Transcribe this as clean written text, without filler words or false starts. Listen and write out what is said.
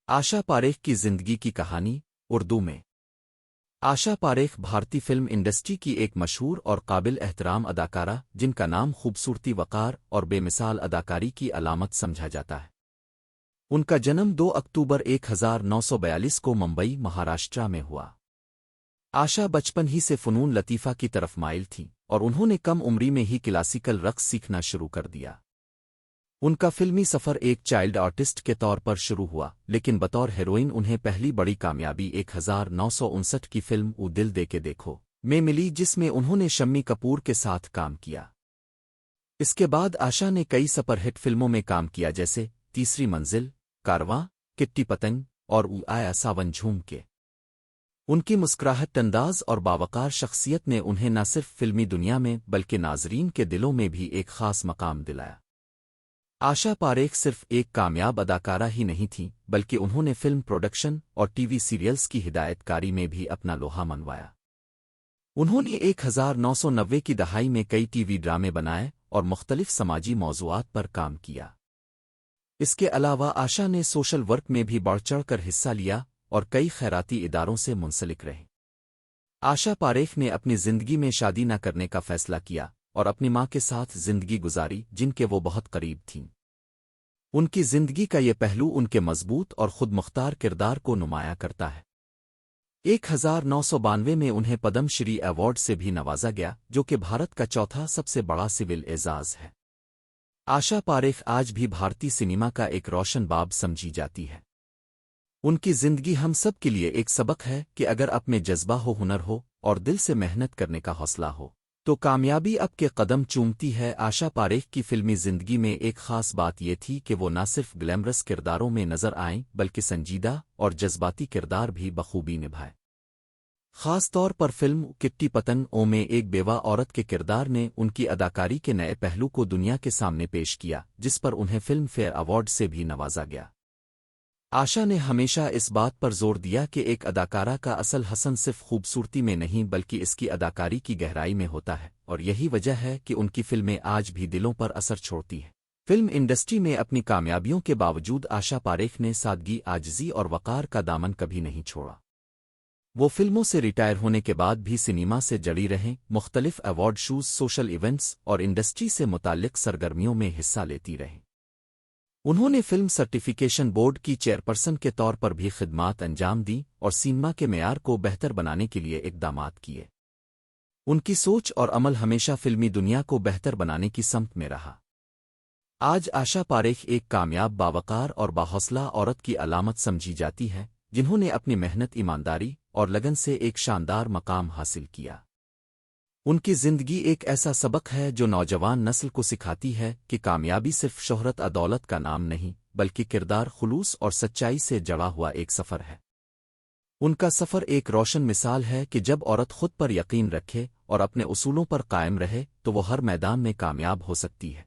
आशा पारेख की जिंदगी की कहानी उर्दू में। आशा पारेख भारतीय फिल्म इंडस्ट्री की एक मशहूर और काबिल एहतराम अदाकारा जिनका नाम खूबसूरती वक़ार और बेमिसाल अदाकारी की अलामत समझा जाता है। उनका जन्म 2 अक्टूबर 1942 को मुंबई, महाराष्ट्र में हुआ। आशा बचपन ही से फ़नून लतीफ़ा की तरफ माइल थीं और उन्होंने कम उम्री में ही क्लासिकल रक़्स सीखना शुरू कर दिया। उनका फिल्मी सफ़र एक चाइल्ड आर्टिस्ट के तौर पर शुरू हुआ, लेकिन बतौर हीरोइन उन्हें पहली बड़ी कामयाबी 1959 की फिल्म ऊ दिल दे के देखो में मिली, जिसमें उन्होंने शम्मी कपूर के साथ काम किया। इसके बाद आशा ने कई सुपरहिट फिल्मों में काम किया, जैसे तीसरी मंजिल, कारवां, किट्टी पतंग और ऊ आया सावन झूम के। उनकी मुस्कुराहट अंदाज और बावकार शख्सियत ने उन्हें न सिर्फ फिल्मी दुनिया में बल्कि नाजरीन के दिलों में भी एक खास मकाम दिलाया। आशा पारेख सिर्फ एक कामयाब अदाकारा ही नहीं थीं, बल्कि उन्होंने फिल्म प्रोडक्शन और टीवी सीरियल्स की हिदायतकारी में भी अपना लोहा मनवाया। उन्होंने 1990 की दहाई में कई टीवी ड्रामे बनाए और मुख्तलिफ समाजी मौज़ूआत पर काम किया। इसके अलावा आशा ने सोशल वर्क में भी बढ़ चढ़कर हिस्सा लिया और कई खैराती इदारों से मुंसलिक रहे। आशा पारेख ने अपनी जिंदगी में शादी न करने का फैसला किया और अपनी मां के साथ जिंदगी गुजारी, जिनके वो बहुत करीब थीं। उनकी जिंदगी का ये पहलू उनके मजबूत और खुद मुख्तार किरदार को नुमाया करता है। 1992 में उन्हें पद्म श्री अवार्ड से भी नवाजा गया, जो कि भारत का चौथा सबसे बड़ा सिविल एजाज है। आशा पारेख आज भी भारतीय सिनेमा का एक रोशन बाब समझी जाती है। उनकी जिंदगी हम सब के लिए एक सबक है कि अगर आप में जज्बा हो, हुनर हो और दिल से मेहनत करने का हौसला हो तो कामयाबी आपके कदम चूमती है। आशा पारेख की फिल्मी जिंदगी में एक खास बात यह थी कि वो न सिर्फ ग्लैमरस किरदारों में नजर आएं, बल्कि संजीदा और जज्बाती किरदार भी बखूबी निभाए। खास तौर पर फिल्म किट्टी पतंग ओ में एक बेवा औरत के किरदार ने उनकी अदाकारी के नए पहलू को दुनिया के सामने पेश किया, जिस पर उन्हें फिल्म फेयर अवार्ड से भी नवाजा गया। आशा ने हमेशा इस बात पर जोर दिया कि एक अदाकारा का असल हसन सिर्फ खूबसूरती में नहीं बल्कि इसकी अदाकारी की गहराई में होता है, और यही वजह है कि उनकी फिल्में आज भी दिलों पर असर छोड़ती हैं। फिल्म इंडस्ट्री में अपनी कामयाबियों के बावजूद आशा पारेख ने सादगी, आजिज़ी और वक़ार का दामन कभी नहीं छोड़ा। वो फिल्मों से रिटायर होने के बाद भी सिनेमा से जड़ी रहें, मुख्तलिफ अवार्ड शोज़, सोशल इवेंट्स और इंडस्ट्री से मुताल्लिक सरगर्मियों में हिस्सा लेती रहें। उन्होंने फिल्म सर्टिफिकेशन बोर्ड की चेयरपर्सन के तौर पर भी खिदमात अंजाम दी और सिनेमा के मेयार को बेहतर बनाने के लिए इक़दामात किए। उनकी सोच और अमल हमेशा फिल्मी दुनिया को बेहतर बनाने की समत में रहा। आज आशा पारेख एक कामयाब, बावकार और बाहौसला औरत की अलामत समझी जाती है, जिन्होंने अपनी मेहनत, ईमानदारी और लगन से एक शानदार मकाम हासिल किया। उनकी जिंदगी एक ऐसा सबक है जो नौजवान नस्ल को सिखाती है कि कामयाबी सिर्फ शोहरत, अदौलत का नाम नहीं, बल्कि किरदार, खुलूस और सच्चाई से जड़ा हुआ एक सफ़र है। उनका सफ़र एक रोशन मिसाल है कि जब औरत खुद पर यकीन रखे और अपने उसूलों पर कायम रहे तो वो हर मैदान में कामयाब हो सकती है।